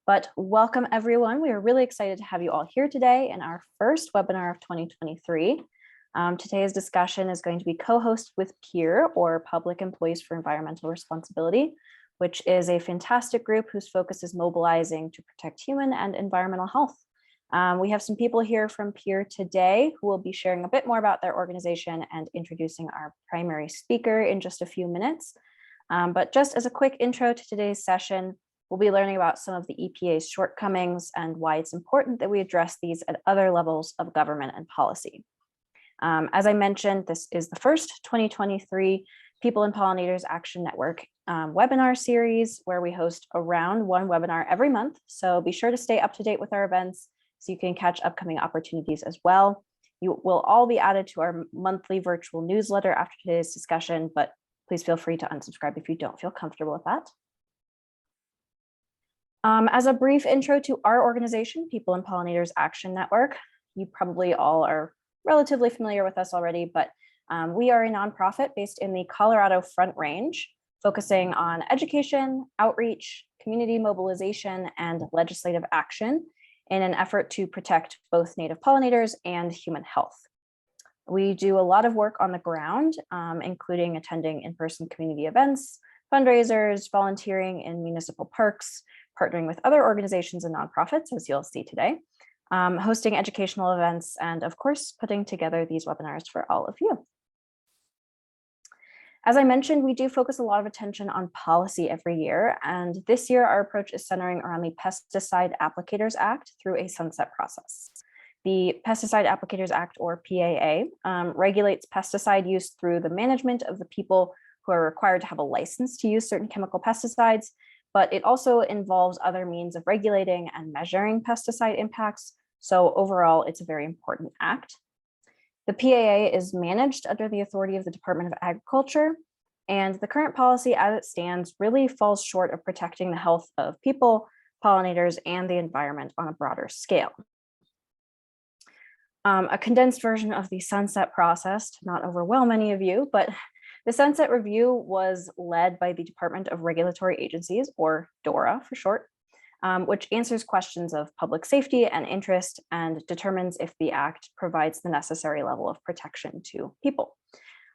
But welcome everyone. We are really excited to have you all here today in our first webinar of 2023. Today's discussion is going to be co-hosted with PEER, or Public Employees for Environmental Responsibility, which is a fantastic group whose focus is mobilizing to protect human and environmental health. We have some people here from PEER today who will be sharing a bit more about their organization and introducing our primary speaker in just a few minutes. But just as a quick intro to today's session, we'll be learning about some of the EPA's shortcomings and why it's important that we address these at other levels of government and policy. As I mentioned, this is the first 2023 People and Pollinators Action Network webinar series where we host around one webinar every month. So be sure to stay up to date with our events so you can catch upcoming opportunities as well. You will all be added to our monthly virtual newsletter after today's discussion, but please feel free to unsubscribe if you don't feel comfortable with that. As a brief intro to our organization, People and Pollinators Action Network, you probably all are relatively familiar with us already, but we are a nonprofit based in the Colorado Front Range, focusing on education, outreach, community mobilization, and legislative action in an effort to protect both native pollinators and human health. We do a lot of work on the ground, including attending in-person community events, fundraisers, volunteering in municipal parks, partnering with other organizations and nonprofits, as you'll see today, hosting educational events, and of course, putting together these webinars for all of you. As I mentioned, we do focus a lot of attention on policy every year, and this year our approach is centering around the Pesticide Applicators Act through a sunset process. The Pesticide Applicators Act, or PAA, regulates pesticide use through the management of the people who are required to have a license to use certain chemical pesticides, but it also involves other means of regulating and measuring pesticide impacts. So overall, it's a very important act. The PAA is managed under the authority of the Department of Agriculture, and the current policy as it stands really falls short of protecting the health of people, pollinators, and the environment on a broader scale. A condensed version of the sunset process, to not overwhelm any of you, but the sunset review was led by the Department of Regulatory Agencies, or DORA for short, which answers questions of public safety and interest and determines if the act provides the necessary level of protection to people.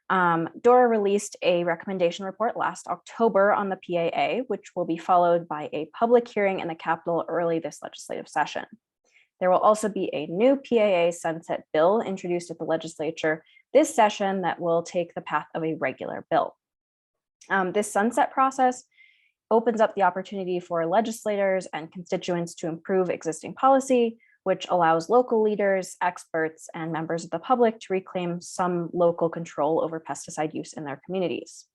DORA released a recommendation report last October on the PAA, which will be followed by a public hearing in the Capitol early this legislative session. There will also be a new PAA sunset bill introduced at the legislature this session that will take the path of a regular bill. This sunset process opens up the opportunity for legislators and constituents to improve existing policy, which allows local leaders, experts, and members of the public to reclaim some local control over pesticide use in their communities.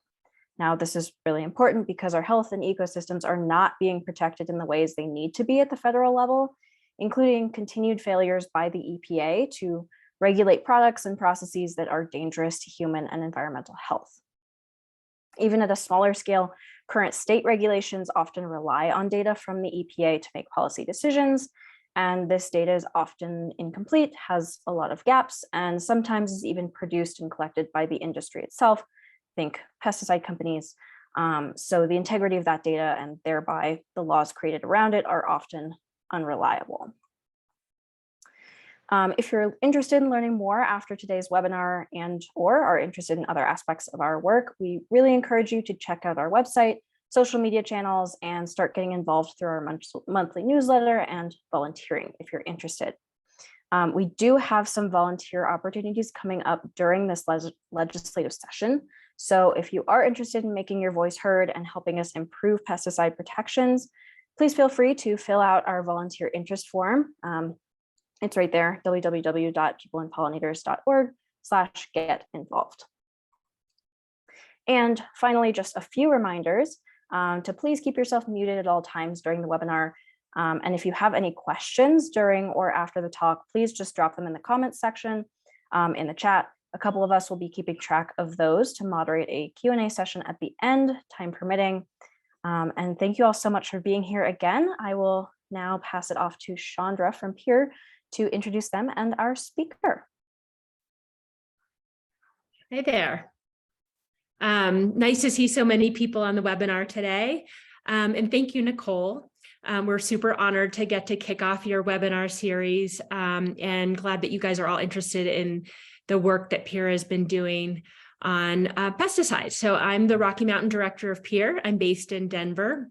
Now, this is really important because our health and ecosystems are not being protected in the ways they need to be at the federal level, including continued failures by the EPA to regulate products and processes that are dangerous to human and environmental health. Even at a smaller scale, current state regulations often rely on data from the EPA to make policy decisions, and this data is often incomplete, has a lot of gaps, and sometimes is even produced and collected by the industry itself, think pesticide companies. So the integrity of that data and thereby the laws created around it are often unreliable. If you're interested in learning more after today's webinar or are interested in other aspects of our work, we really encourage you to check out our website, social media channels, and start getting involved through our monthly newsletter and volunteering if you're interested. We do have some volunteer opportunities coming up during this legislative session. So if you are interested in making your voice heard and helping us improve pesticide protections, please feel free to fill out our volunteer interest form. It's right there, www.peopleandpollinators.org/get-involved. And finally, just a few reminders to please keep yourself muted at all times during the webinar. And if you have any questions during or after the talk, please just drop them in the comments section in the chat. A couple of us will be keeping track of those to moderate a Q&A session at the end, time permitting. And thank you all so much for being here again. I will now pass it off to Chandra from PEER to introduce them and our speaker. Hey there. Nice to see so many people on the webinar today. And thank you, Nicole. We're super honored to get to kick off your webinar series, and glad that you guys are all interested in the work that PEER has been doing on pesticides. So I'm the Rocky Mountain Director of PEER. I'm based in Denver.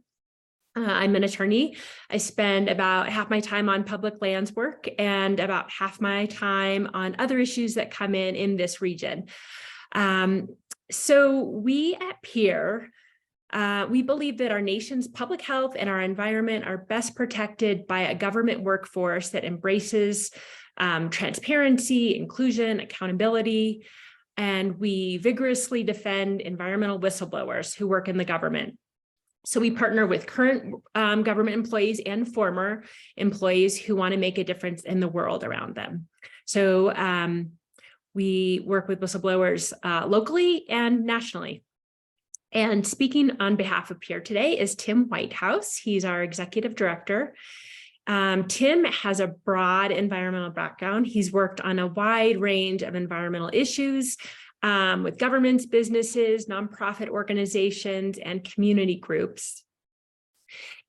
I'm an attorney. I spend about half my time on public lands work and about half my time on other issues that come in this region. So we at PEER, we believe that our nation's public health and our environment are best protected by a government workforce that embraces transparency, inclusion, accountability, and we vigorously defend environmental whistleblowers who work in the government. So we partner with current government employees and former employees who want to make a difference in the world around them. So we work with whistleblowers locally and nationally. And speaking on behalf of PEER today is Tim Whitehouse. He's our executive director. Tim has a broad environmental background. He's worked on a wide range of environmental issues with governments, businesses, nonprofit organizations, and community groups.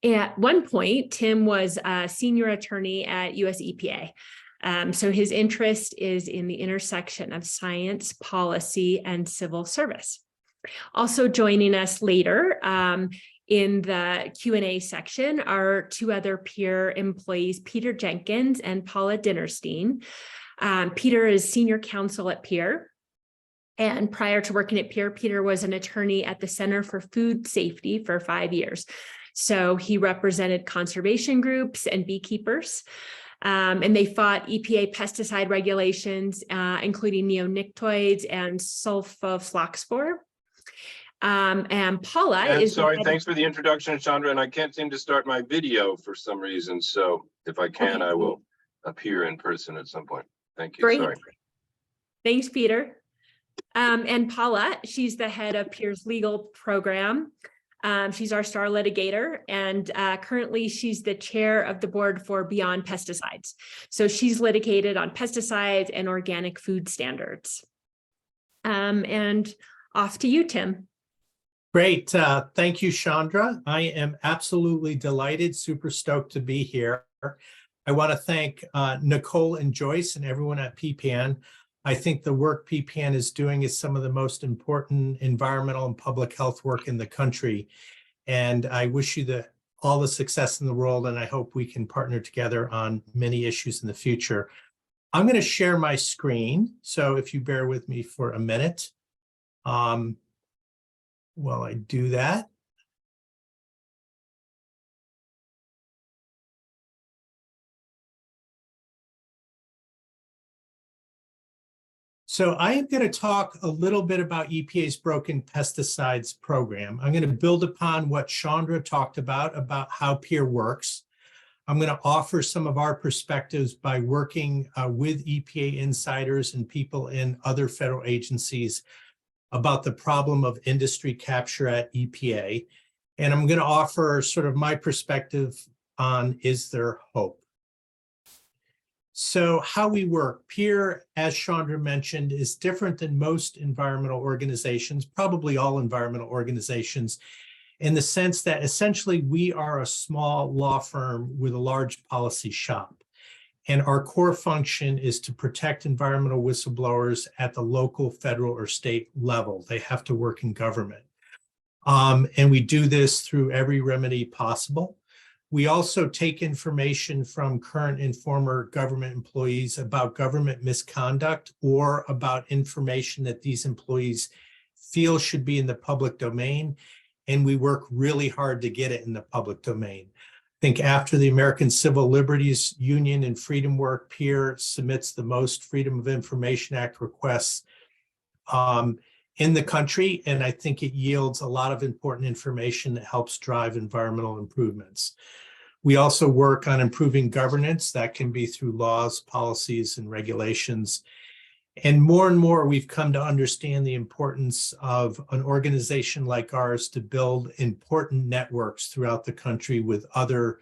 At one point, Tim was a senior attorney at US EPA. So his interest is in the intersection of science, policy, and civil service. Also joining us later in the Q&A section are two other PEER employees, Peter Jenkins and Paula Dinnerstein. Peter is senior counsel at PEER. And prior to working at PEER, Peter was an attorney at the Center for Food Safety for 5 years. So he represented conservation groups and beekeepers. And they fought EPA pesticide regulations, including neonicotinoids and sulfofloxacin. And Paula is— sorry, thanks for the introduction, Chandra, and I can't seem to start my video for some reason. So if I can, I will appear in person at some point. Thank you. Great. Sorry. Thanks, Peter. And Paula, she's the head of PEER's legal program. She's our star litigator, and currently she's the chair of the board for Beyond Pesticides. So she's litigated on pesticides and organic food standards. And off to you, Tim. Great. Thank you, Chandra. I am absolutely delighted, super stoked to be here. I want to thank Nicole and Joyce and everyone at PPAN. I think the work PPAN is doing is some of the most important environmental and public health work in the country. And I wish you all the success in the world, and I hope we can partner together on many issues in the future. I'm going to share my screen, so if you bear with me for a minute while I do that. So I am going to talk a little bit about EPA's broken pesticides program. I'm going to build upon what Chandra talked about how PEER works. I'm going to offer some of our perspectives by working with EPA insiders and people in other federal agencies about the problem of industry capture at EPA. And I'm going to offer sort of my perspective on, is there hope? So how we work, PEER, as Chandra mentioned, is different than most environmental organizations, probably all environmental organizations, in the sense that essentially we are a small law firm with a large policy shop. And our core function is to protect environmental whistleblowers at the local, federal, or state level. They have to work in government. And we do this through every remedy possible. We also take information from current and former government employees about government misconduct or about information that these employees feel should be in the public domain, and we work really hard to get it in the public domain. I think after the American Civil Liberties Union and Freedom Work, PEER submits the most Freedom of Information Act requests in the country, and I think it yields a lot of important information that helps drive environmental improvements. We also work on improving governance. That can be through laws, policies, and regulations. And more, we've come to understand the importance of an organization like ours to build important networks throughout the country with other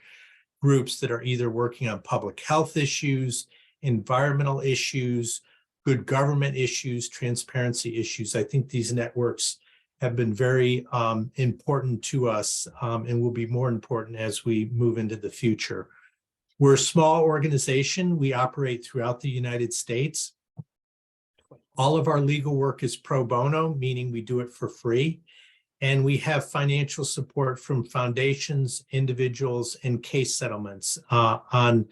groups that are either working on public health issues, environmental issues, good government issues, transparency issues. I think these networks have been very important to us and will be more important as we move into the future. We're a small organization. We operate throughout the United States. All of our legal work is pro bono, meaning we do it for free. And we have financial support from foundations, individuals, and case settlements. On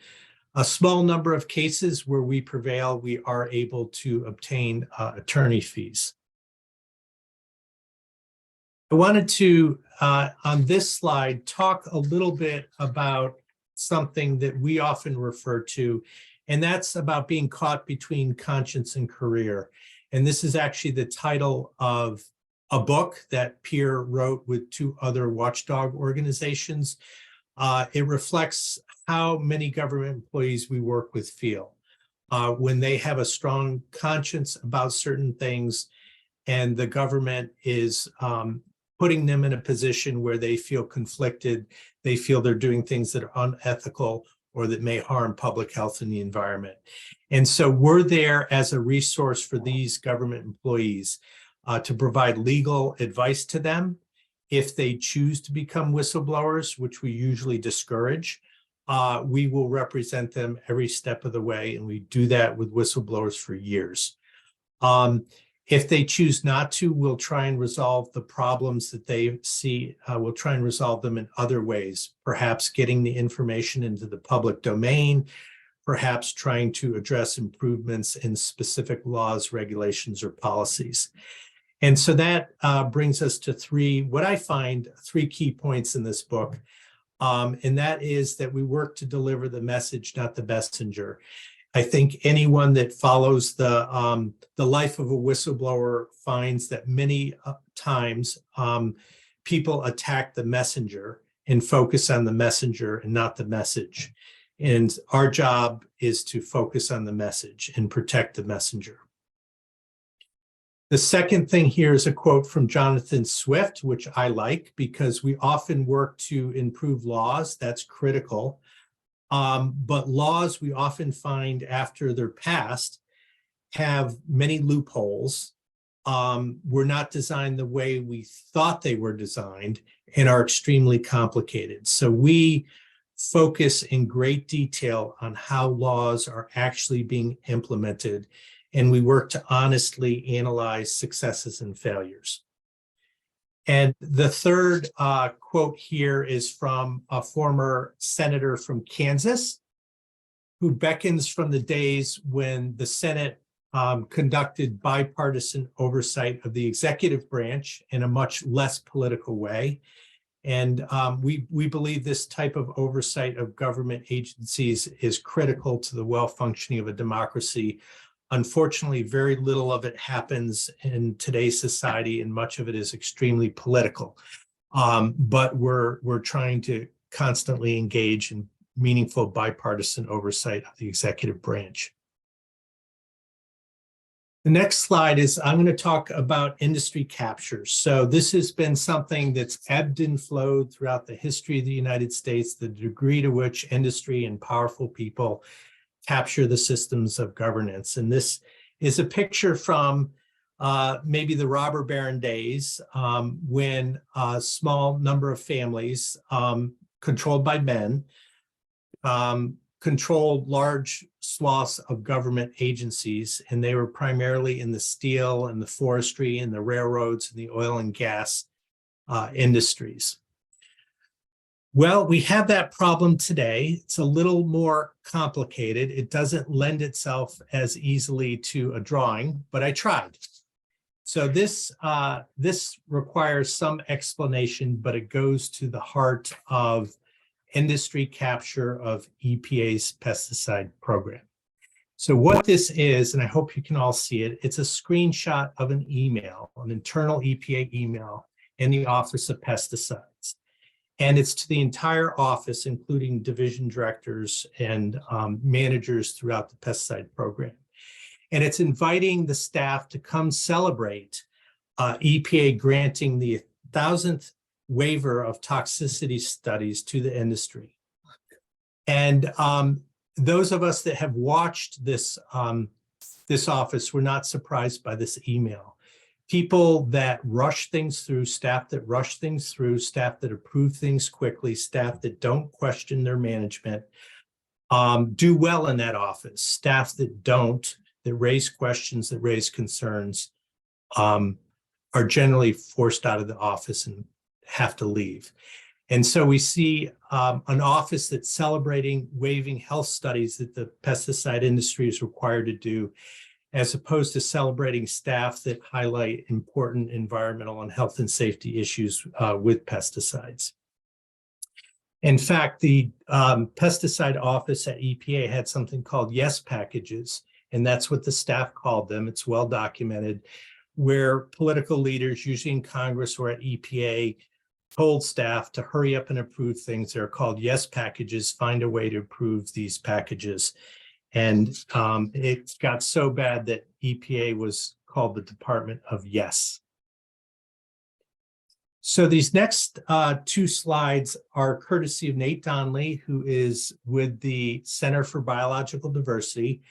a small number of cases where we prevail, we are able to obtain attorney fees. I wanted to, on this slide, talk a little bit about something that we often refer to, and that's about being caught between conscience and career. And this is actually the title of a book that Peer wrote with 2 other watchdog organizations. It reflects how many government employees we work with feel when they have a strong conscience about certain things and the government is putting them in a position where they feel conflicted, they feel they're doing things that are unethical or that may harm public health and the environment. And so we're there as a resource for these government employees to provide legal advice to them. If they choose to become whistleblowers, which we usually discourage, we will represent them every step of the way, and we do that with whistleblowers for years. If they choose not to, we'll try and resolve the problems that they see. We'll try and resolve them in other ways, perhaps getting the information into the public domain, perhaps trying to address improvements in specific laws, regulations, or policies. And so that brings us to what I find three key points in this book. And that is that we work to deliver the message, not the messenger. I think anyone that follows the life of a whistleblower finds that many times people attack the messenger and focus on the messenger and not the message. And our job is to focus on the message and protect the messenger. The second thing here is a quote from Jonathan Swift, which I like because we often work to improve laws. That's critical. But laws we often find after they're passed have many loopholes, were not designed the way we thought they were designed, and are extremely complicated. So we focus in great detail on how laws are actually being implemented, and we work to honestly analyze successes and failures. And the third quote here is from a former senator from Kansas who beckons from the days when the Senate conducted bipartisan oversight of the executive branch in a much less political way. And we believe this type of oversight of government agencies is critical to the well-functioning of a democracy. Unfortunately, very little of it happens in today's society, and much of it is extremely political. But we're trying to constantly engage in meaningful bipartisan oversight of the executive branch. The next slide is I'm going to talk about industry capture. So this has been something that's ebbed and flowed throughout the history of the United States, the degree to which industry and powerful people capture the systems of governance. And this is a picture from maybe the robber baron days when a small number of families controlled by men controlled large swaths of government agencies, and they were primarily in the steel and the forestry and the railroads and the oil and gas industries. Well, we have that problem today. It's a little more complicated. It doesn't lend itself as easily to a drawing, but I tried. So this requires some explanation, but it goes to the heart of industry capture of EPA's pesticide program. So what this is, and I hope you can all see it, it's a screenshot of an email, an internal EPA email in the Office of Pesticides. And it's to the entire office, including division directors and managers throughout the pesticide program. And it's inviting the staff to come celebrate EPA granting the 1,000th waiver of toxicity studies to the industry. And those of us that have watched this, this office were not surprised by this email, people that rush things through, staff that rush things through, staff that approve things quickly, staff that don't question their management, do well in that office. Staff that don't, that raise questions, that raise concerns, are generally forced out of the office and have to leave. And so we see an office that's celebrating waiving health studies that the pesticide industry is required to do, as opposed to celebrating staff that highlight important environmental and health and safety issues with pesticides. In fact, the pesticide office at EPA had something called yes packages, and that's what the staff called them. It's well documented, where political leaders, usually in Congress or at EPA, told staff to hurry up and approve things. They're called yes packages, find a way to approve these packages. And it got so bad that EPA was called the Department of Yes. So these next two slides are courtesy of Nate Donnelly, who is with the Center for Biological Diversity.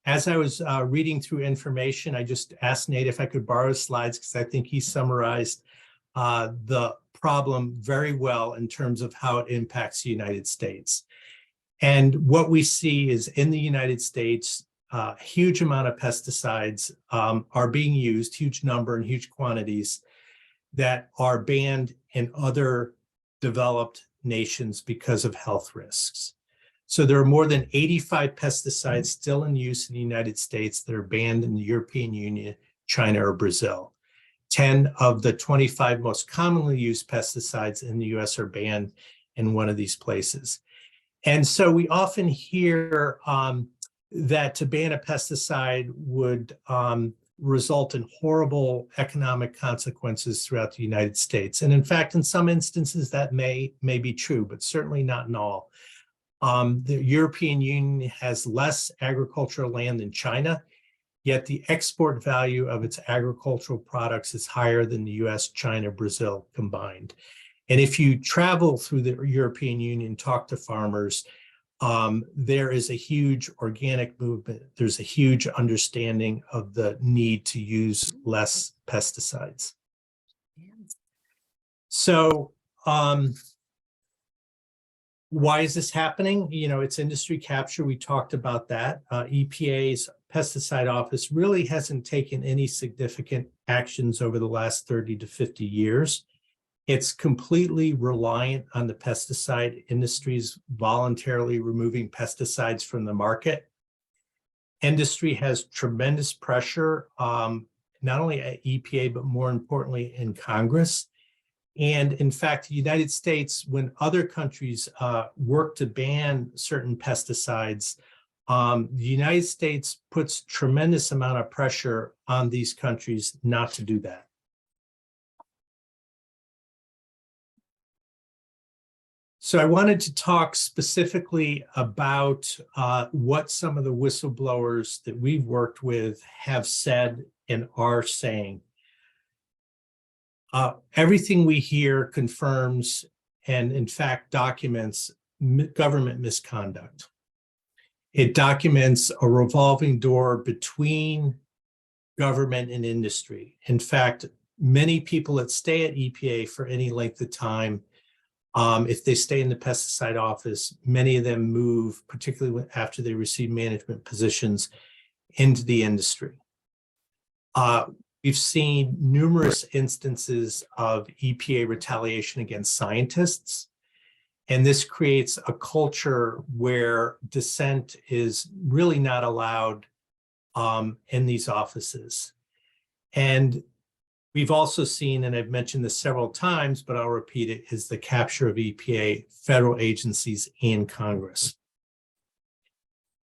As I was reading through information, I just asked Nate if I could borrow his slides because I think he summarized the problem very well in terms of how it impacts the United States. And what we see is in the United States, a huge amount of pesticides are being used, huge number and huge quantities that are banned in other developed nations because of health risks. So there are more than 85 pesticides still in use in the United States that are banned in the European Union, China, or Brazil. 10 of the 25 most commonly used pesticides in the US are banned in one of these places. And so we often hear that to ban a pesticide would result in horrible economic consequences throughout the United States. And in fact, in some instances that may be true, but certainly not in all. The European Union has less agricultural land than China, yet the export value of its agricultural products is higher than the US, China, Brazil combined. And if you travel through the European Union, talk to farmers, there is a huge organic movement. There's a huge understanding of the need to use less pesticides. So why is this happening? You know, it's industry capture. We talked about that. EPA's pesticide office really hasn't taken any significant actions over the last 30 to 50 years. It's completely reliant on the pesticide industry's voluntarily removing pesticides from the market. Industry has tremendous pressure, not only at EPA, but more importantly in Congress. And in fact, the United States, when other countries work to ban certain pesticides, the United States puts tremendous amount of pressure on these countries not to do that. So I wanted to talk specifically about what some of the whistleblowers that we've worked with have said and are saying. Everything we hear confirms and in fact documents government misconduct. It documents a revolving door between government and industry. In fact, many people that stay at EPA for any length of time, if they stay in the pesticide office, many of them move, particularly after they receive management positions, into the industry. We've seen numerous instances of EPA retaliation against scientists, and this creates a culture where dissent is really not allowed in these offices. And we've also seen, and I've mentioned this several times, but I'll repeat it, is the capture of EPA, federal agencies, and Congress.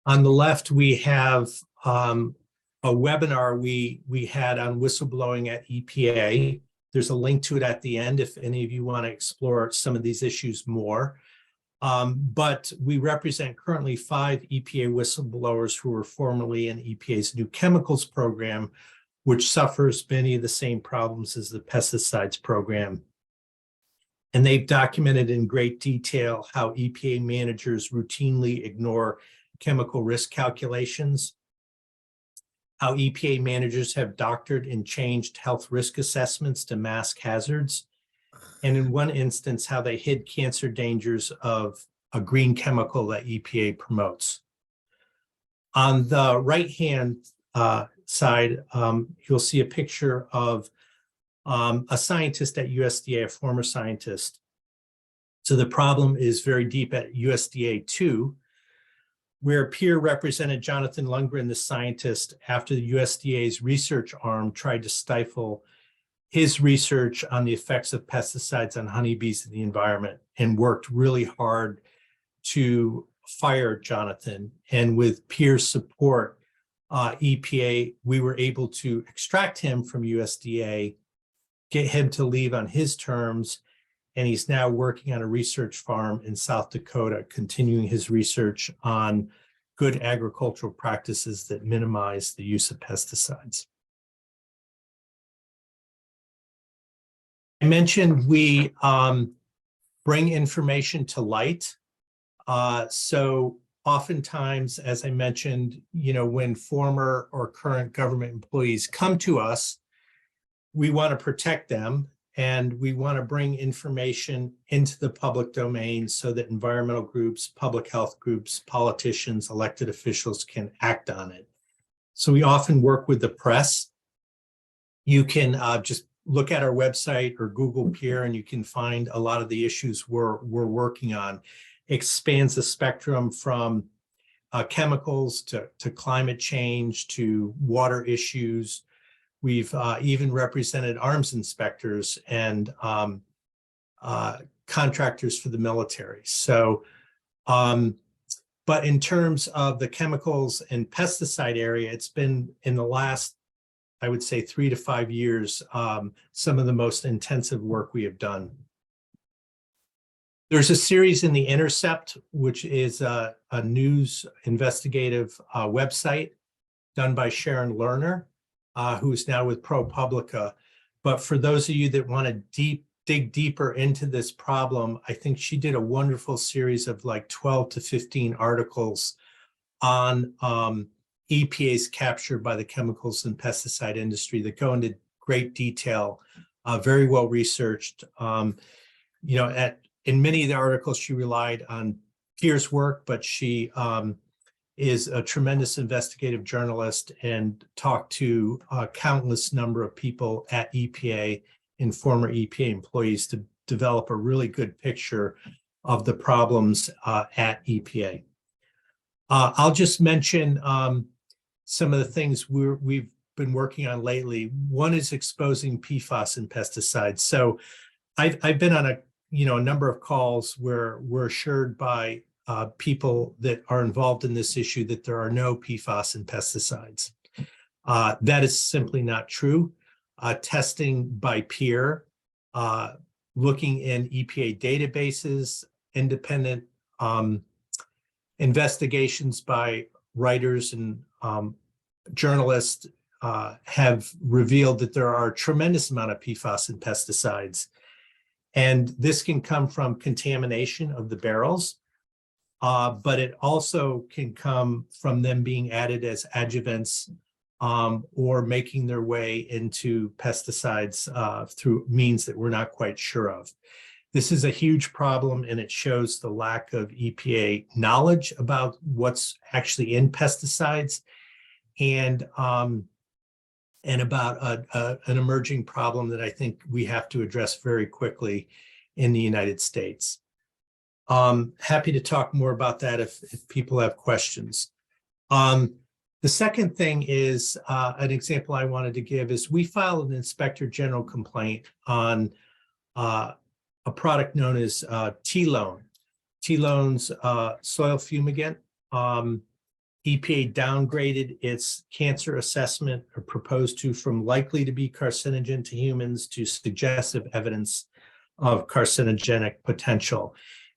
On the left, we have a webinar we had on whistleblowing at EPA. There's a link to it at the end if any of you want to explore some of these issues more. But we represent currently 5 EPA whistleblowers who were formerly in EPA's new chemicals program, which suffers many of the same problems as the pesticides program. And they've documented in great detail how EPA managers routinely ignore chemical risk calculations. how EPA managers have doctored and changed health risk assessments to mask hazards, and in one instance, how they hid cancer dangers of a green chemical that EPA promotes. On the right-hand side, you'll see a picture of a scientist at USDA, a former scientist. So the problem is very deep at USDA 2, where peer represented Jonathan Lundgren, the scientist, after the USDA's research arm tried to stifle his research on the effects of pesticides on honeybees in the environment, and worked really hard to fire Jonathan. And with peer support, EPA, we were able to extract him from USDA, get him to leave on his terms, and he's now working on a research farm in South Dakota, continuing his research on good agricultural practices that minimize the use of pesticides. I mentioned we bring information to light. So oftentimes, as I mentioned, when former or current government employees come to us, we want to protect them, and we want to bring information into the public domain so that environmental groups, public health groups, politicians, elected officials can act on it. So we often work with the press. You can just look at our website or Google Peer, and you can find a lot of the issues we're working on. Expands the spectrum from chemicals to climate change to water issues. We've even represented arms inspectors and contractors for the military. So, but in terms of the chemicals and pesticide area, it's been in the last, I would say, 3 to 5 years, some of the most intensive work we have done. There's a series in The Intercept, which is a news investigative website done by Sharon Lerner, who's now with ProPublica. But for those of you that want to dig deeper into this problem, I think she did a wonderful series of like 12 to 15 articles on EPA's capture by the chemicals and pesticide industry that go into great detail, very well researched. In many of the articles, she relied on peers' work, but she is a tremendous investigative journalist and talked to a countless number of people at EPA and former EPA employees to develop a really good picture of the problems at EPA. I'll just mention some of the things we've been working on lately. One is exposing PFAS in pesticides. So I've been on a number of calls where we're assured by people that are involved in this issue that there are no PFAS in pesticides. That is simply not true. Testing by peer, looking in EPA databases, independent investigations by writers and journalists have revealed that there are a tremendous amount of PFAS in pesticides. And this can come from contamination of the barrels, but it also can come from them being added as adjuvants or making their way into pesticides through means that we're not quite sure of. This is a huge problem, and it shows the lack of EPA knowledge about what's actually in pesticides and about an emerging problem that I think we have to address very quickly in the United States. Happy to talk more about that if people have questions. The second thing is an example I wanted to give is we filed an Inspector General complaint on a product known as T-Lone. T-Lone's soil fumigant. EPA downgraded its cancer assessment or proposed to from likely to be carcinogen to humans to suggestive evidence of carcinogenic potential.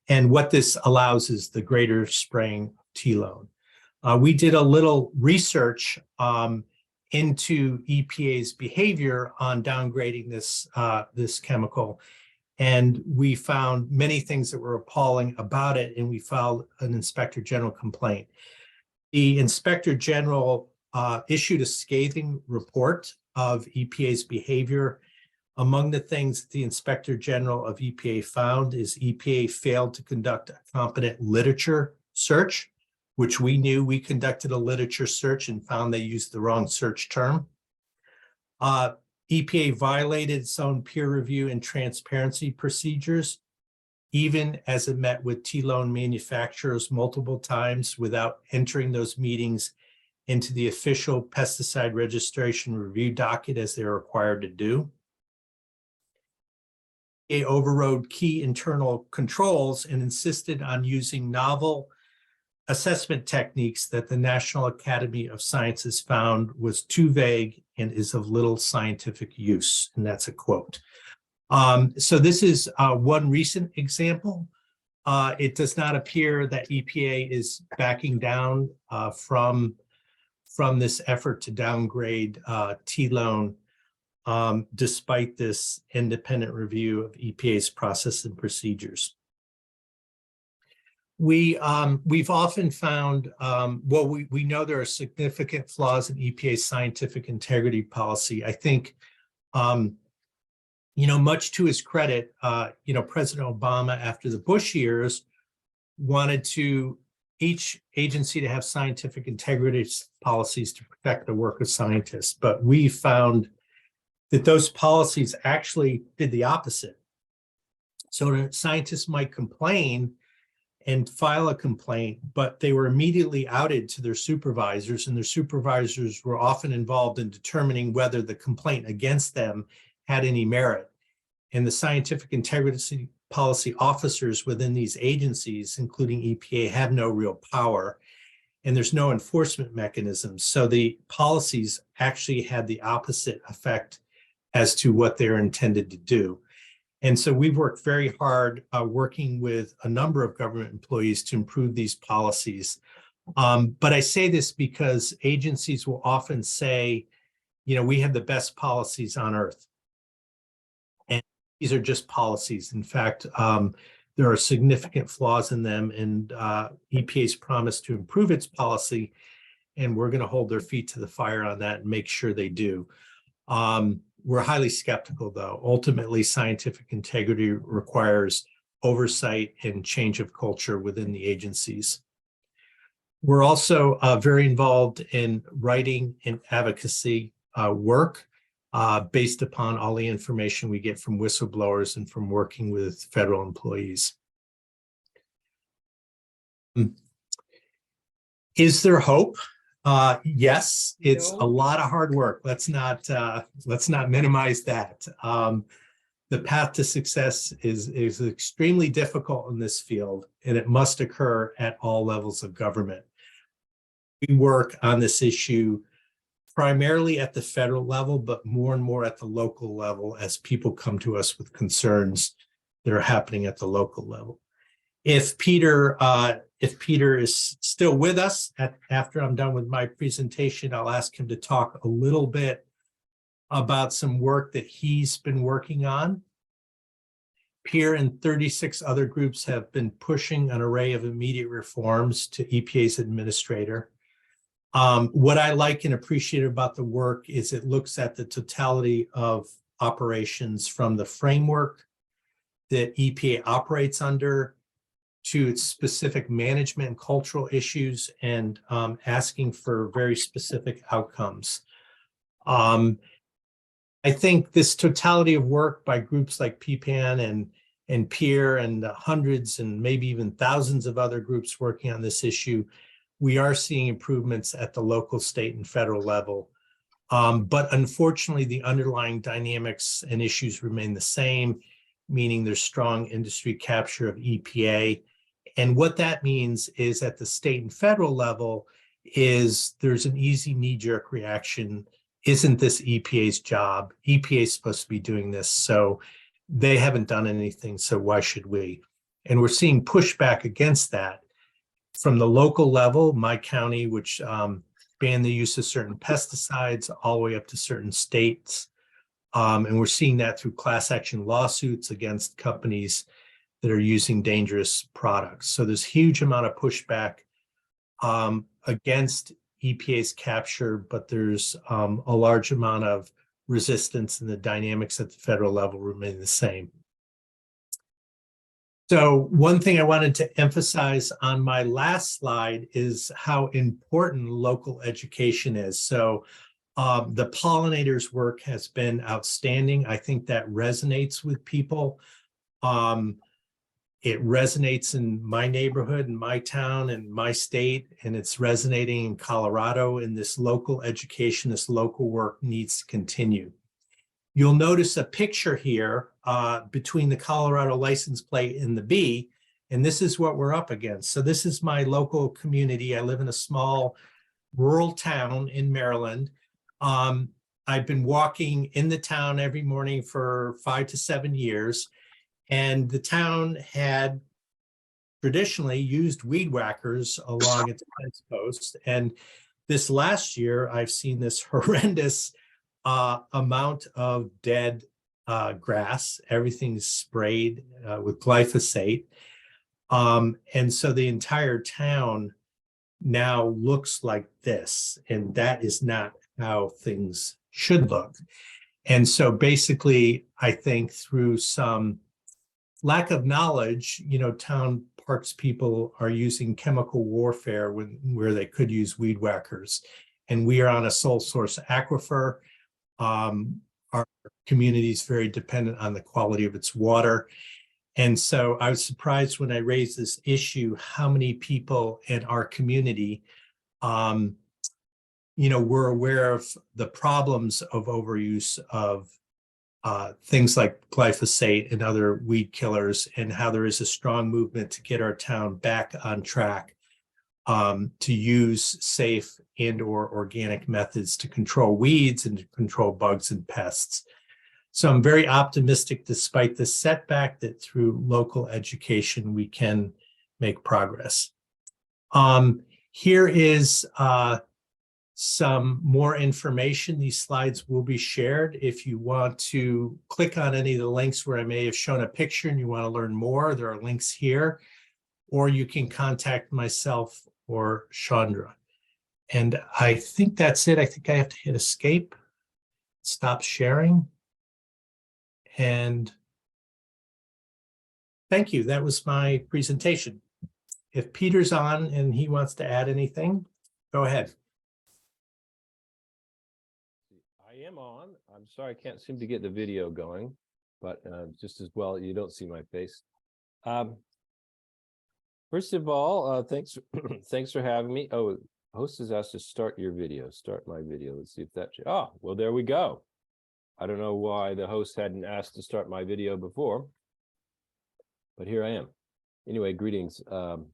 And what this allows is the greater spraying of T-Lone. We did a little research into EPA's behavior on downgrading this chemical. And we found many things that were appalling about it, and we filed an Inspector General complaint. The Inspector General issued a scathing report of EPA's behavior. Among the things that the Inspector General of EPA found is EPA failed to conduct a competent literature search, which we knew. We conducted a literature search and found they used the wrong search term. EPA violated its own peer review and transparency procedures, even as it met with T-loan manufacturers multiple times without entering those meetings into the official pesticide registration review docket as they're required to do. It overrode key internal controls and insisted on using novel assessment techniques that the National Academy of Sciences found was too vague and is of little scientific use. And that's a quote. So this is one recent example. It does not appear that EPA is backing down from this effort to downgrade T-loan, despite this independent review of EPA's process and procedures. We've often found, we know there are significant flaws in EPA's scientific integrity policy. I think, much to his credit, President Obama, after the Bush years, wanted each agency to have scientific integrity policies to protect the work of scientists. But we found that those policies actually did the opposite. So scientists might complain and file a complaint, but they were immediately outed to their supervisors, and their supervisors were often involved in determining whether the complaint against them had any merit. And the scientific integrity policy officers within these agencies, including EPA, have no real power, and there's no enforcement mechanism. So the policies actually had the opposite effect as to what they're intended to do. And so we've worked very hard working with a number of government employees to improve these policies. But I say this because agencies will often say, we have the best policies on earth. And these are just policies. In fact, there are significant flaws in them, and EPA's promised to improve its policy, and we're going to hold their feet to the fire on that and make sure they do. We're highly skeptical, though. Ultimately, scientific integrity requires oversight and change of culture within the agencies. We're also very involved in writing and advocacy work based upon all the information we get from whistleblowers and from working with federal employees. Is there hope? Yes, it's a lot of hard work. Let's not minimize that. The path to success is extremely difficult in this field, and it must occur at all levels of government. We work on this issue primarily at the federal level, but more and more at the local level as people come to us with concerns that are happening at the local level. If Peter is still with us after I'm done with my presentation, I'll ask him to talk a little bit about some work that he's been working on. Peer and 36 other groups have been pushing an array of immediate reforms to EPA's administrator. What I like and appreciate about the work is it looks at the totality of operations from the framework that EPA operates under to its specific management and cultural issues, and asking for very specific outcomes. I think this totality of work by groups like PPAN and Peer and hundreds and maybe even thousands of other groups working on this issue, we are seeing improvements at the local, state, and federal level. But unfortunately, the underlying dynamics and issues remain the same, meaning there's strong industry capture of EPA. And what that means is at the state and federal level is there's an easy knee-jerk reaction. Isn't this EPA's job? EPA is supposed to be doing this, so they haven't done anything, so why should we? And we're seeing pushback against that from the local level, my county, which banned the use of certain pesticides, all the way up to certain states. And we're seeing that through class action lawsuits against companies that are using dangerous products. So there's huge amount of pushback against EPA's capture, but there's a large amount of resistance, and the dynamics at the federal level remain the same. So one thing I wanted to emphasize on my last slide is how important local education is. So the pollinators work has been outstanding. I think that resonates with people. It resonates in my neighborhood, in my town, in my state, and it's resonating in Colorado. And this local education, this local work needs to continue. You'll notice a picture here between the Colorado license plate and the bee, and this is what we're up against. So this is my local community. I live in a small rural town in Maryland. I've been walking in the town every morning for 5 to 7 years, and the town had traditionally used weed whackers along its fence post. And this last year, I've seen this horrendous amount of dead grass. Everything's sprayed with glyphosate. And so the entire town now looks like this, and that is not how things should look. And so basically, I think through some lack of knowledge, town parks people are using chemical warfare where they could use weed whackers. And we are on a sole source aquifer. Our community is very dependent on the quality of its water. And so I was surprised when I raised this issue, how many people in our community, were aware of the problems of overuse of things like glyphosate and other weed killers, and how there is a strong movement to get our town back on track to use safe and/or organic methods to control weeds and to control bugs and pests. So I'm very optimistic, despite the setback, that through local education, we can make progress. Here is some more information. These slides will be shared. If you want to click on any of the links where I may have shown a picture and you want to learn more, there are links here, or you can contact myself or Chandra. And I think that's it. I think I have to hit escape, stop sharing. And thank you. That was my presentation. If Peter's on and he wants to add anything, go ahead. I am on. I'm sorry, I can't seem to get the video going, but just as well, you don't see my face. First of all, thanks for having me. Oh, host has asked to start your video, start my video. Let's see if that, oh, well, there we go. I don't know why the host hadn't asked to start my video before, but here I am. Anyway, greetings. I've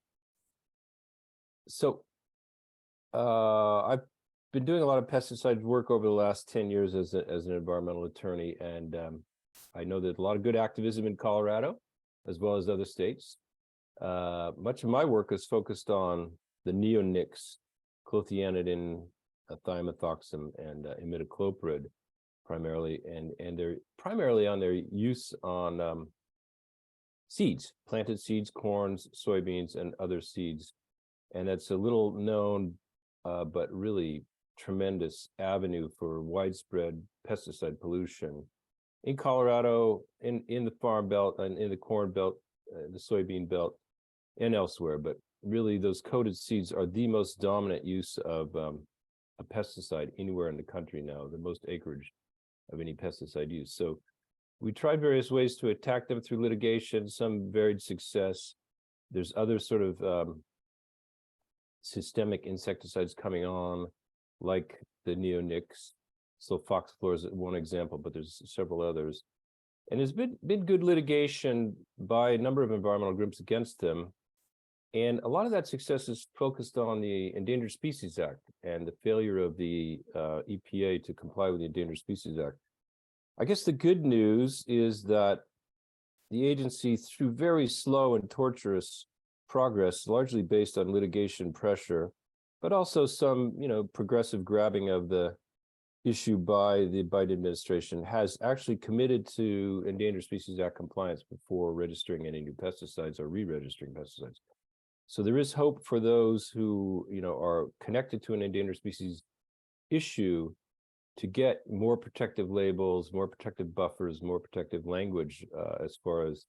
been doing a lot of pesticide work over the last 10 years as an environmental attorney, and I know there's a lot of good activism in Colorado, as well as other states. Much of my work is focused on the neonics, clothianidin, thiamethoxam, and imidacloprid, primarily, and they're primarily on their use on seeds, planted seeds, corns, soybeans, and other seeds. And that's a little known, but really tremendous avenue for widespread pesticide pollution in Colorado, in the farm belt, and in the corn belt, the soybean belt, and elsewhere. But really, those coated seeds are the most dominant use of a pesticide anywhere in the country now, the most acreage of any pesticide use. So we tried various ways to attack them through litigation, some varied success. There's other sort of systemic insecticides coming on, like the neonics. Sulfoxaflor is one example, but there's several others. And there's been good litigation by a number of environmental groups against them. And a lot of that success is focused on the Endangered Species Act and the failure of the EPA to comply with the Endangered Species Act. I guess the good news is that the agency, through very slow and torturous progress, largely based on litigation pressure, but also some, progressive grabbing of the issue by the Biden administration, has actually committed to Endangered Species Act compliance before registering any new pesticides or re-registering pesticides. So there is hope for those who, are connected to an endangered species issue to get more protective labels, more protective buffers, more protective language as far as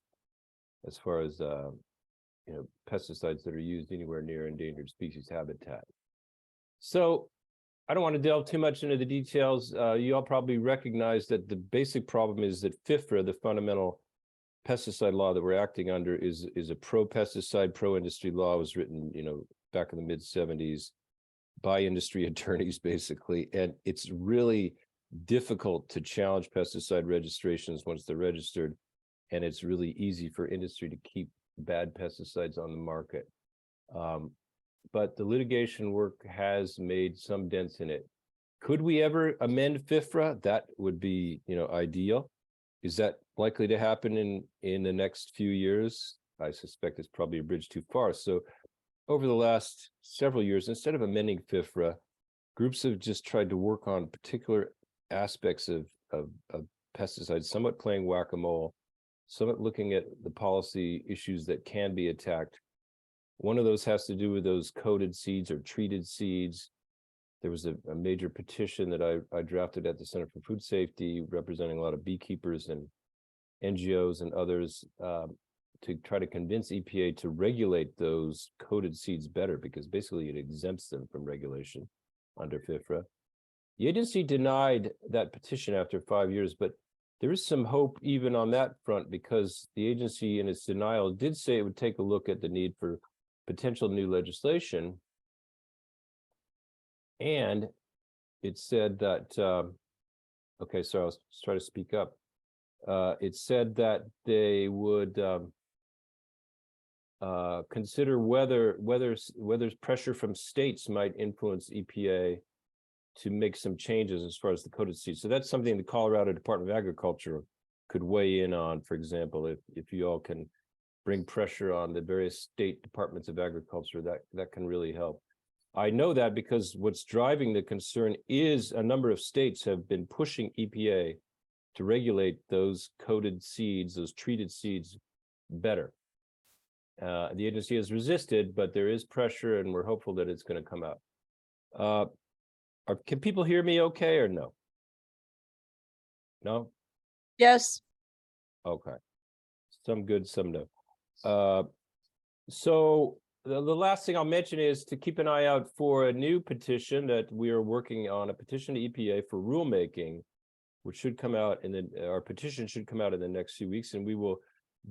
pesticides that are used anywhere near endangered species habitat. So I don't want to delve too much into the details. You all probably recognize that the basic problem is that FIFRA, the fundamental pesticide law that we're acting under, is a pro-pesticide, pro-industry law. It was written, back in the mid-70s by industry attorneys, basically. And it's really difficult to challenge pesticide registrations once they're registered. And it's really easy for industry to keep bad pesticides on the market. But the litigation work has made some dents in it. Could we ever amend FIFRA? That would be, ideal. Is that likely to happen in the next few years? I suspect it's probably a bridge too far. So over the last several years, instead of amending FIFRA, groups have just tried to work on particular aspects of pesticides, somewhat playing whack-a-mole, somewhat looking at the policy issues that can be attacked. One of those has to do with those coated seeds or treated seeds. There was a major petition that I drafted at the Center for Food Safety, representing a lot of beekeepers and NGOs and others, to try to convince EPA to regulate those coated seeds better, because basically it exempts them from regulation under FIFRA. The agency denied that petition after 5 years, but there is some hope even on that front, because the agency in its denial did say it would take a look at the need for potential new legislation. And it said that, okay, so I'll try to speak up. It said that they would consider whether pressure from states might influence EPA to make some changes as far as the coated seeds. So that's something the Colorado Department of Agriculture could weigh in on, for example, if you all can bring pressure on the various state departments of agriculture, that can really help. I know that because what's driving the concern is a number of states have been pushing EPA to regulate those coated seeds, those treated seeds, better. The agency has resisted, but there is pressure, and we're hopeful that it's going to come out. Can people hear me okay or no? No? Yes. Okay. Some good, some no. So the last thing I'll mention is to keep an eye out for a new petition that we are working on, a petition to EPA for rulemaking, which should come out our petition should come out in the next few weeks, and we will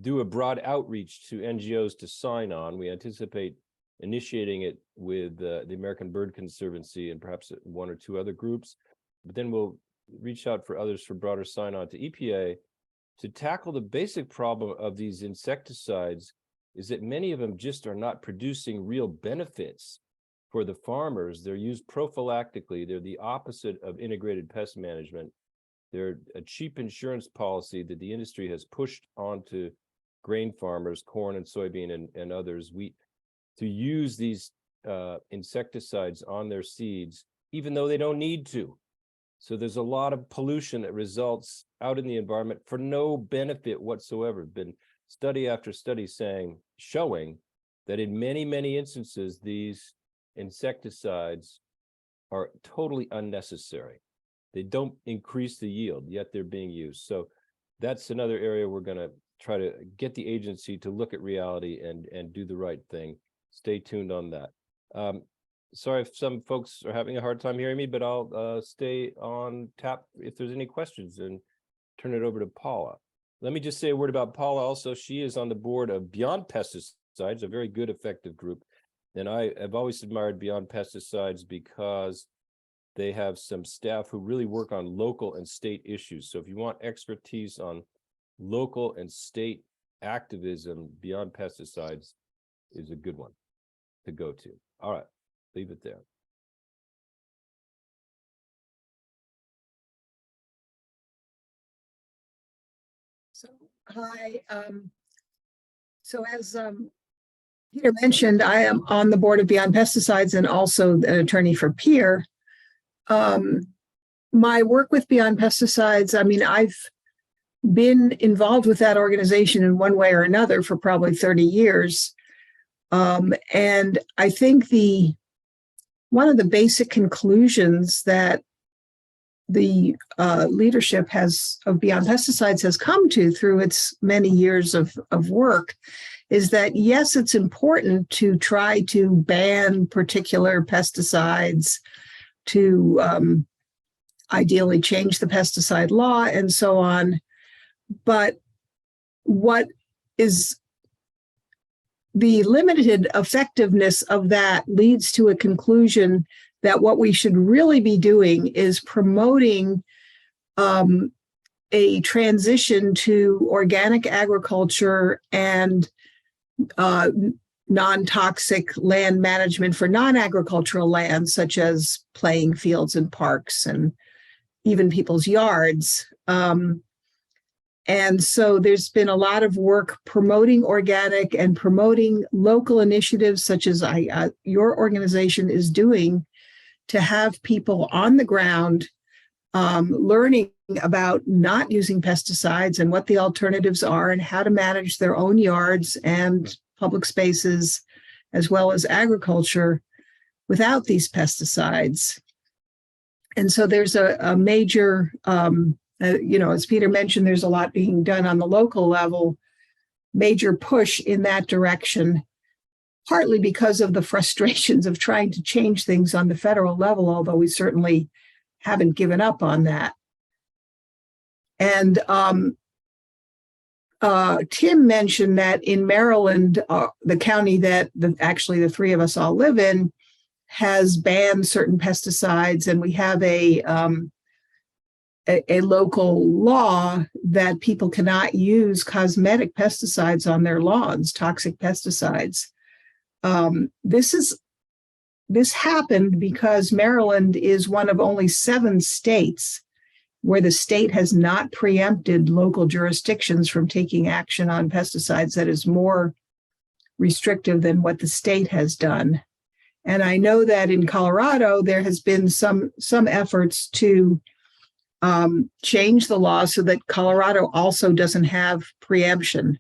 do a broad outreach to NGOs to sign on. We anticipate initiating it with the American Bird Conservancy and perhaps one or two other groups, but then we'll reach out for others for broader sign on to EPA to tackle the basic problem of these insecticides. Is that many of them just are not producing real benefits for the farmers. They're used prophylactically. They're the opposite of integrated pest management. They're a cheap insurance policy that the industry has pushed onto grain farmers, corn and soybean and others, wheat, to use these insecticides on their seeds, even though they don't need to. So there's a lot of pollution that results out in the environment for no benefit whatsoever. Been study after study showing that in many, many instances, these insecticides are totally unnecessary. They don't increase the yield, yet they're being used. So that's another area we're going to try to get the agency to look at reality and do the right thing. Stay tuned on that. Sorry if some folks are having a hard time hearing me, but I'll stay on tap if there's any questions and turn it over to Paula. Let me just say a word about Paula also. She is on the board of Beyond Pesticides, a very good, effective group. And I have always admired Beyond Pesticides because they have some staff who really work on local and state issues. So if you want expertise on local and state activism, Beyond Pesticides is a good one to go to. All right, leave it there. So, hi. So as Peter mentioned, I am on the board of Beyond Pesticides and also an attorney for PEER. My work with Beyond Pesticides, I mean, I've been involved with that organization in one way or another for probably 30 years. And I think one of the basic conclusions that the leadership of Beyond Pesticides has come to through its many years of work is that, yes, it's important to try to ban particular pesticides, to ideally change the pesticide law and so on. But what is the limited effectiveness of that leads to a conclusion that what we should really be doing is promoting a transition to organic agriculture and non-toxic land management for non-agricultural lands, such as playing fields and parks and even people's yards. And so there's been a lot of work promoting organic and promoting local initiatives, such as your organization is doing, to have people on the ground learning about not using pesticides and what the alternatives are and how to manage their own yards and public spaces, as well as agriculture, without these pesticides. And so there's a major, as Peter mentioned, there's a lot being done on the local level, major push in that direction, partly because of the frustrations of trying to change things on the federal level, although we certainly haven't given up on that. And Tim mentioned that in Maryland, the county that actually the three of us all live in, has banned certain pesticides, and we have a local law that people cannot use cosmetic pesticides on their lawns, toxic pesticides. This happened because Maryland is one of only 7 states where the state has not preempted local jurisdictions from taking action on pesticides that is more restrictive than what the state has done. And I know that in Colorado, there has been some efforts to change the law so that Colorado also doesn't have preemption.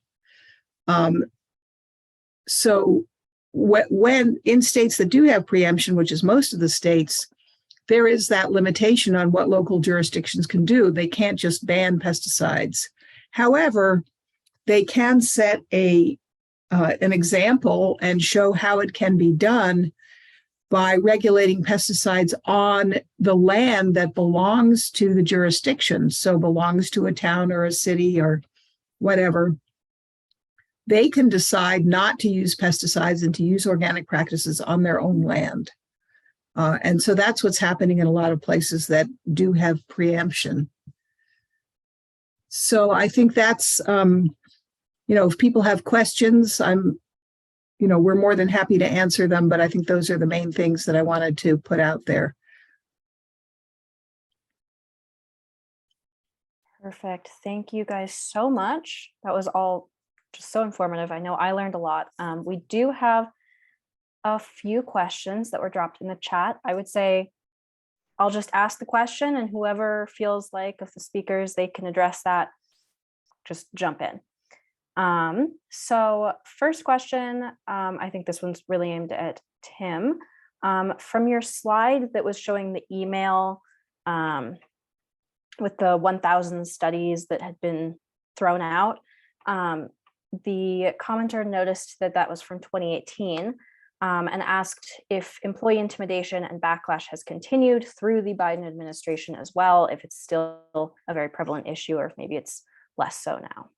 So when in states that do have preemption, which is most of the states, there is that limitation on what local jurisdictions can do. They can't just ban pesticides. However, they can set an example and show how it can be done by regulating pesticides on the land that belongs to the jurisdiction, so belongs to a town or a city or whatever. They can decide not to use pesticides and to use organic practices on their own land. And so that's what's happening in a lot of places that do have preemption. So I think that's, if people have questions, we're more than happy to answer them, but I think those are the main things that I wanted to put out there. Perfect. Thank you guys so much. That was all just so informative. I know I learned a lot. We do have a few questions that were dropped in the chat. I would say I'll just ask the question, and whoever feels like of the speakers, they can address that, just jump in. So first question, I think this one's really aimed at Tim. From your slide that was showing the email with the 1,000 studies that had been thrown out, the commenter noticed that that was from 2018 and asked if employee intimidation and backlash has continued through the Biden administration as well, if it's still a very prevalent issue or if maybe it's less so now.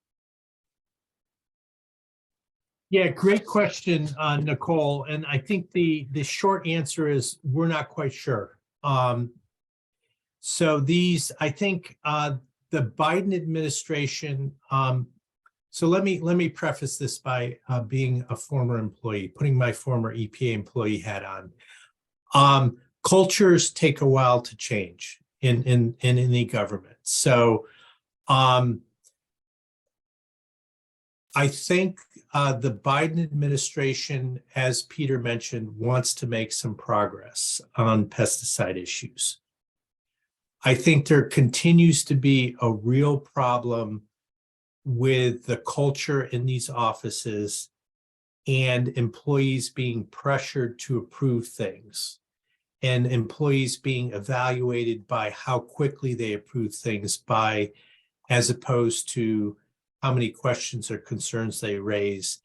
Yeah, great question, Nicole. And I think the short answer is we're not quite sure. So I think the Biden administration, so let me preface this by being a former employee, putting my former EPA employee hat on. Cultures take a while to change in the government. So I think the Biden administration, as Peter mentioned, wants to make some progress on pesticide issues. I think there continues to be a real problem with the culture in these offices and employees being pressured to approve things, and employees being evaluated by how quickly they approve things by, as opposed to how many questions or concerns they raise.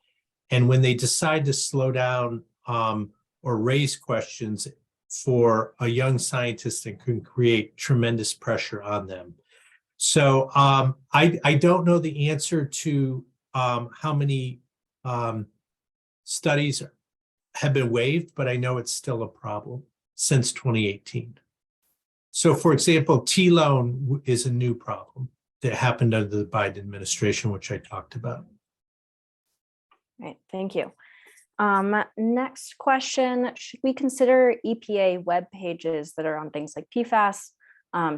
And when they decide to slow down or raise questions for a young scientist, it can create tremendous pressure on them. So I don't know the answer to how many studies have been waived, but I know it's still a problem since 2018. So for example, T-loan is a new problem that happened under the Biden administration, which I talked about. Right, thank you. Next question, should we consider EPA web pages that are on things like PFAS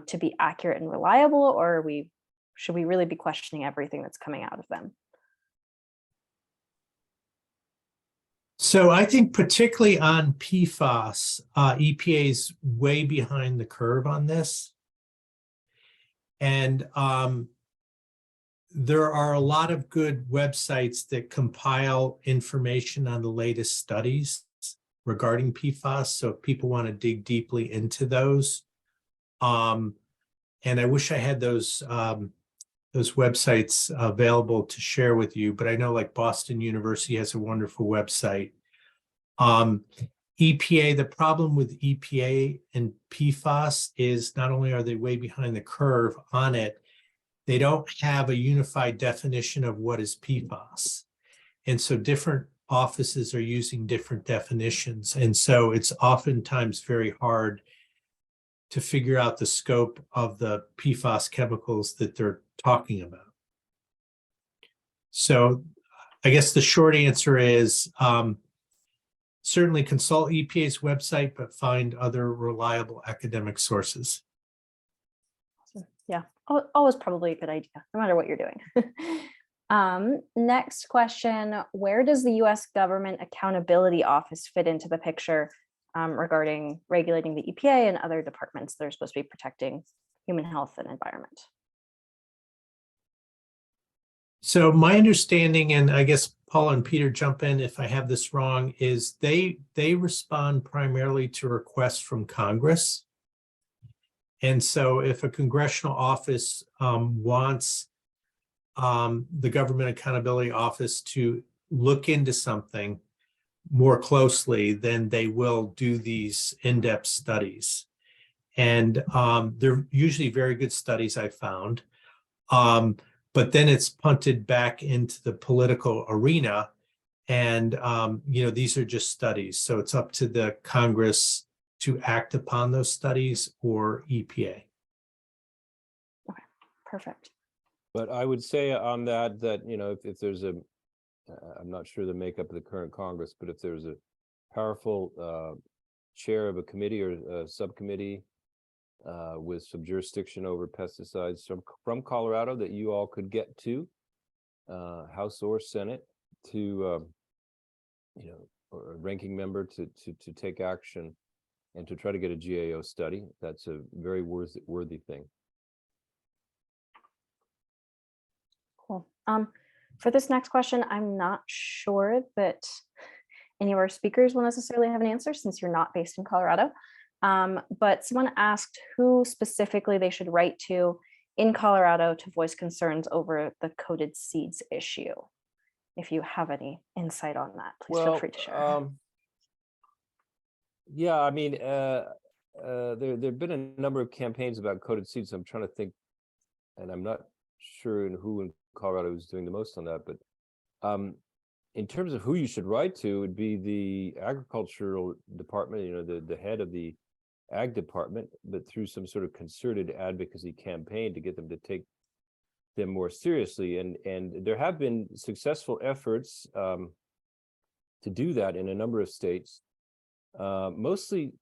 to be accurate and reliable, or should we really be questioning everything that's coming out of them? So I think particularly on PFAS, EPA is way behind the curve on this. And there are a lot of good websites that compile information on the latest studies regarding PFAS. So if people want to dig deeply into those, and I wish I had those websites available to share with you, but I know like Boston University has a wonderful website. EPA, the problem with EPA and PFAS is not only are they way behind the curve on it, they don't have a unified definition of what is PFAS. And so different offices are using different definitions. And so it's oftentimes very hard to figure out the scope of the PFAS chemicals that they're talking about. So I guess the short answer is certainly consult EPA's website, but find other reliable academic sources. Yeah, always probably a good idea, no matter what you're doing. Next question, where does the U.S. Government Accountability Office fit into the picture regarding regulating the EPA and other departments that are supposed to be protecting human health and environment? So my understanding, and I guess Paul and Peter jump in if I have this wrong, is they respond primarily to requests from Congress. And so if a congressional office wants the Government Accountability Office to look into something more closely, then they will do these in-depth studies. And they're usually very good studies, I found. But then it's punted back into the political arena. And, these are just studies. So it's up to the Congress to act upon those studies or EPA. Okay, perfect. But I would say on that, if there's I'm not sure the makeup of the current Congress, but if there's a powerful chair of a committee or a subcommittee with some jurisdiction over pesticides from Colorado that you all could get to, House or Senate, to or a ranking member to take action and to try to get a GAO study, that's a very worthy thing. Cool. For this next question, I'm not sure that any of our speakers will necessarily have an answer since you're not based in Colorado. But someone asked who specifically they should write to in Colorado to voice concerns over the coated seeds issue. If you have any insight on that, please feel free to share. Yeah, I mean, there've been a number of campaigns about coated seeds. I'm trying to think, and I'm not sure who in Colorado is doing the most on that, but in terms of who you should write to, it would be the agricultural department, the head of the ag department, but through some sort of concerted advocacy campaign to get them to take them more seriously. And there have been successful efforts to do that in a number of states, mostly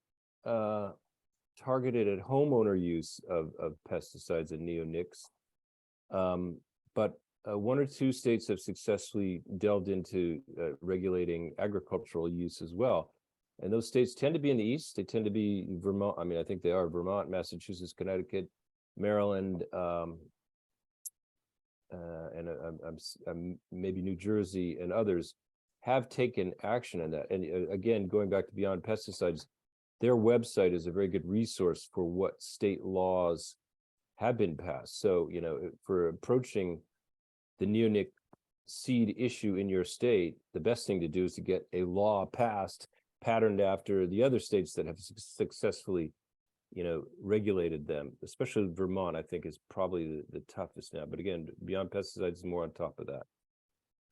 targeted at homeowner use of pesticides and neonics. But one or two states have successfully delved into regulating agricultural use as well. And those states tend to be in the East. They tend to be Vermont. I mean, I think they are Vermont, Massachusetts, Connecticut, Maryland, and maybe New Jersey and others. have taken action on that. And again, going back to Beyond Pesticides, their website is a very good resource for what state laws have been passed. So, you know, for approaching the neonic seed issue in your state, the best thing to do is to get a law passed, patterned after the other states that have successfully, you know, regulated them. Especially Vermont, I think, is probably the toughest now. But again, Beyond Pesticides is more on top of that.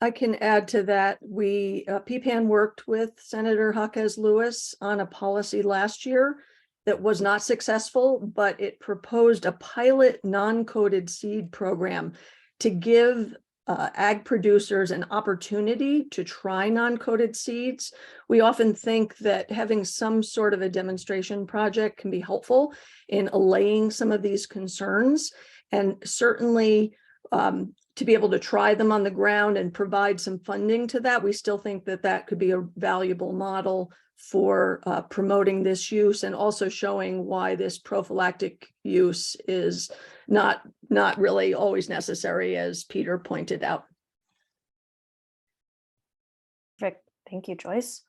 I can add to that. PPAN worked with Senator Jaquez Lewis on a policy last year that was not successful, but it proposed a pilot non-coated seed program to give ag producers an opportunity to try non-coated seeds. We often think that having some sort of a demonstration project can be helpful in allaying some of these concerns, and certainly to be able to try them on the ground and provide some funding to that. We still think that that could be a valuable model for promoting this use, and also showing why this prophylactic use is not really always necessary, as Peter pointed out. Perfect. Thank you, Joyce.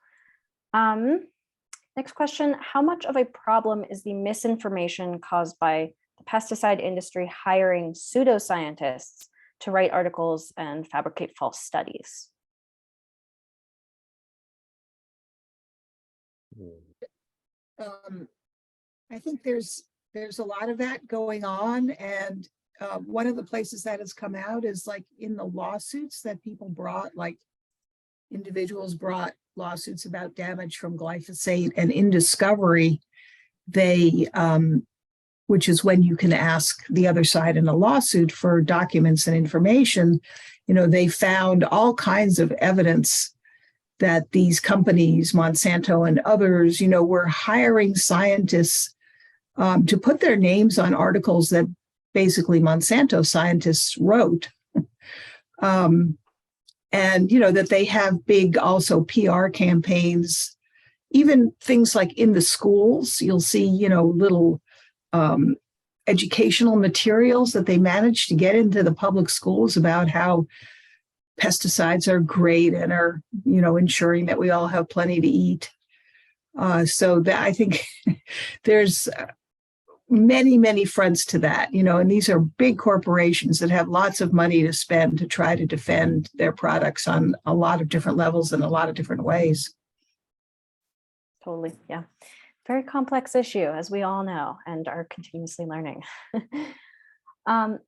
Next question, how much of a problem is the misinformation caused by the pesticide industry hiring pseudoscientists to write articles and fabricate false studies? I think there's a lot of that going on, and one of the places that has come out is like in the lawsuits that people brought, like individuals brought lawsuits about damage from glyphosate, and in discovery, they which is when you can ask the other side in a lawsuit for documents and information, you know, they found all kinds of evidence that these companies, Monsanto and others, you know, were hiring scientists to put their names on articles that basically Monsanto scientists wrote. And, you know, that they have big also PR campaigns, even things like in the schools, you'll see, you know, little educational materials that they manage to get into the public schools about how pesticides are great and are, you know, ensuring that we all have plenty to eat. So that I think there's many fronts to that, you know, and these are big corporations that have lots of money to spend to try to defend their products on a lot of different levels in a lot of different ways. Totally, yeah. Very complex issue, as we all know, and are continuously learning.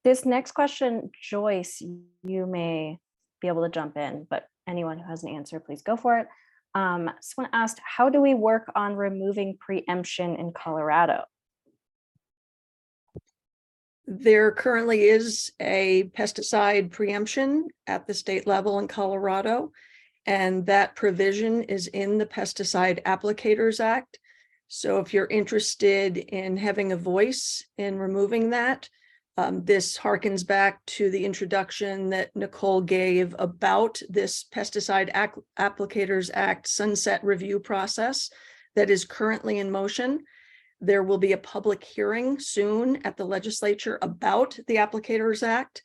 This next question, Joyce, you may be able to jump in, but anyone who has an answer, please go for it. Someone asked, how do we work on removing preemption in Colorado? There currently is a pesticide preemption at the state level in Colorado, and that provision is in the Pesticide Applicators Act. So if you're interested in having a voice in removing that, this harkens back to the introduction that Nicole gave about this Pesticide Applicators Act sunset review process that is currently in motion. There will be a public hearing soon at the legislature about the Applicators Act.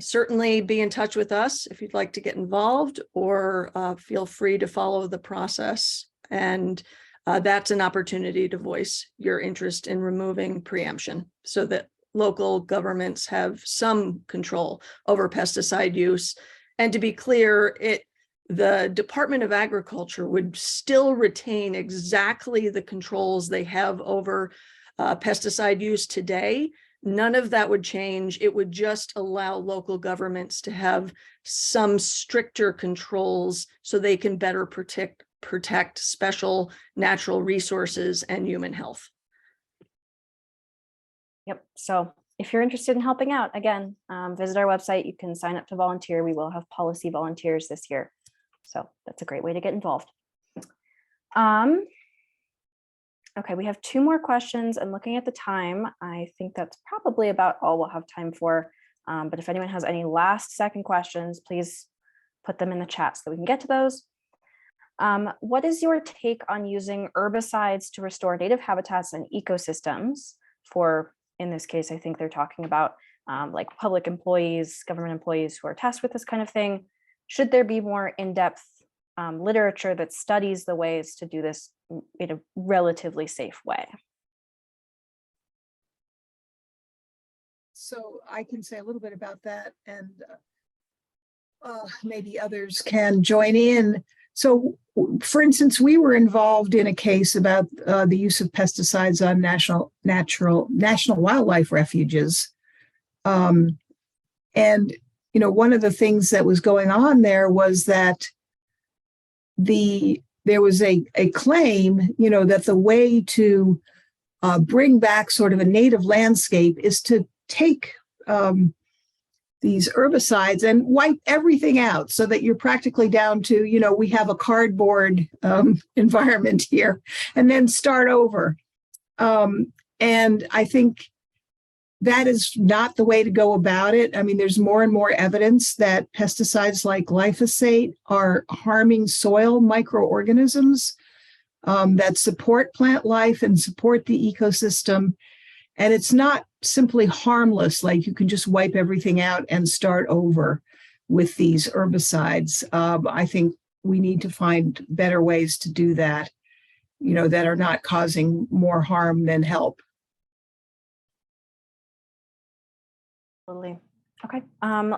Certainly be in touch with us if you'd like to get involved, or feel free to follow the process. And that's an opportunity to voice your interest in removing preemption so that local governments have some control over pesticide use. And to be clear, the Department of Agriculture would still retain exactly the controls they have over pesticide use today. None of that would change. It would just allow local governments to have some stricter controls so they can better protect special natural resources and human health. Yep. So if you're interested in helping out, again, visit our website. You can sign up to volunteer. We will have policy volunteers this year. So that's a great way to get involved. Okay, we have two more questions, and looking at the time, I think that's probably about all we'll have time for. But if anyone has any last second questions, please put them in the chat so that we can get to those. What is your take on using herbicides to restore native habitats and ecosystems for, in this case, I think they're talking about like public employees, government employees who are tasked with this kind of thing? Should there be more in-depth literature that studies the ways to do this in a relatively safe way. So I can say a little bit about that, and maybe others can join in. So, for instance, we were involved in a case about the use of pesticides on national wildlife refuges. And, you know, one of the things that was going on there was that there was a claim, you know, that the way to bring back sort of a native landscape is to take these herbicides and wipe everything out so that you're practically down to, you know, we have a cardboard environment here, and then start over. And I think that is not the way to go about it. I mean, there's more and more evidence that pesticides like glyphosate are harming soil microorganisms that support plant life and support the ecosystem. And it's not simply harmless, like you can just wipe everything out and start over with these herbicides. I think we need to find better ways to do that, you know, that are not causing more harm than help. Absolutely. Okay.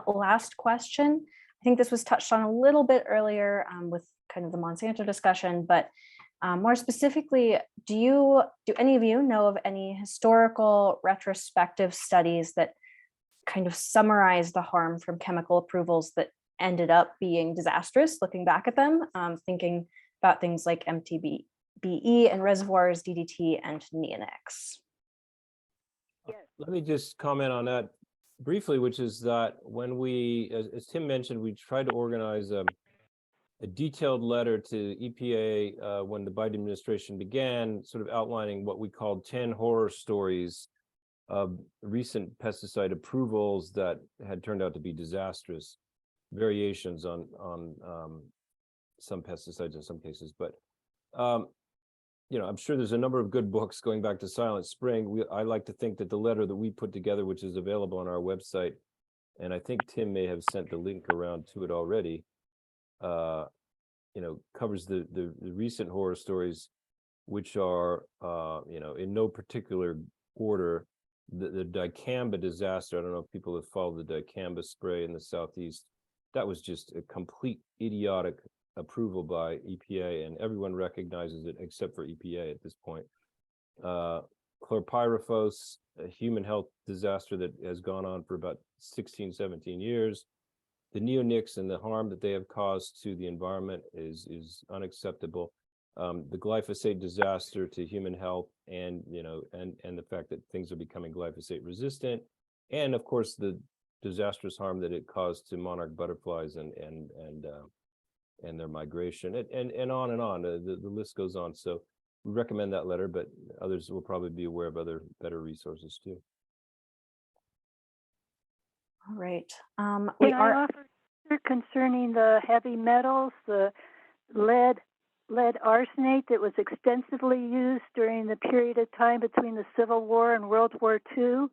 Last question. I think this was touched on a little bit earlier with kind of the Monsanto discussion, but more specifically, do any of you know of any historical retrospective studies that kind of summarize the harm from chemical approvals that ended up being disastrous, looking back at them, thinking about things like MTBE and reservoirs, DDT, and neonics? Let me just comment on that briefly, which is that when we, as Tim mentioned, we tried to organize a detailed letter to EPA when the Biden administration began, sort of outlining what we called 10 horror stories of recent pesticide approvals that had turned out to be disastrous, variations on some pesticides in some cases. But you know, I'm sure there's a number of good books going back to Silent Spring. I like to think that the letter that we put together, which is available on our website, and I think Tim may have sent the link around to it already, you know, covers the recent horror stories, which are, you know, in no particular order. The dicamba disaster, I don't know if people have followed the dicamba spray in the Southeast. That was just a complete idiotic approval by EPA, and everyone recognizes it except for EPA at this point. Chlorpyrifos, a human health disaster that has gone on for about 16, 17 years. The neonics and the harm that they have caused to the environment is unacceptable. The glyphosate disaster to human health, and you know, and the fact that things are becoming glyphosate resistant, and of course the disastrous harm that it caused to monarch butterflies and their migration, and on and on. The list goes on. So we recommend that letter, but others will probably be aware of other better resources too. All right. Can I offer concerning the heavy metals, the lead arsenate that was extensively used during the period of time between the Civil War and World War II,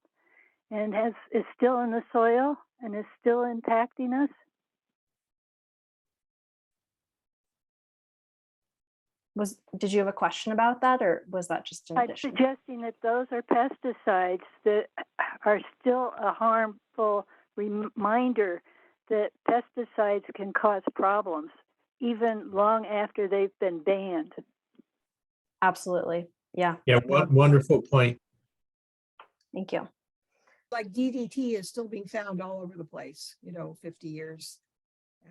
and is still in the soil and is still impacting us? Did you have a question about that, or was that just an addition? I'm suggesting that those are pesticides that are still a harmful reminder that pesticides can cause problems even long after they've been banned. Absolutely. Yeah. Yeah, wonderful point. Thank you. Like DDT is still being found all over the place, you know, 50 years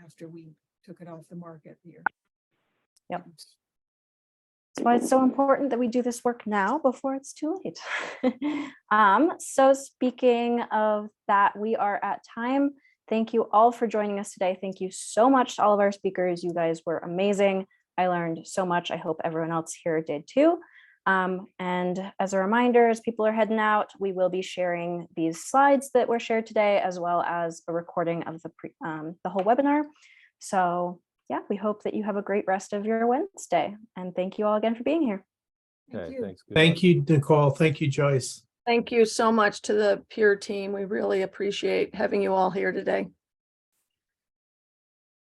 after we took it off the market here. Yep. That's why it's so important that we do this work now before it's too late. So speaking of that, we are at time. Thank you all for joining us today. Thank you so much to all of our speakers. You guys were amazing. I learned so much. I hope everyone else here did too. And as a reminder, as people are heading out, we will be sharing these slides that were shared today, as well as a recording of the whole webinar. So yeah, we hope that you have a great rest of your Wednesday. And thank you all again for being here. Okay, thanks. Thank you, Nicole. Thank you, Joyce. Thank you so much to the Pure team. We really appreciate having you all here today.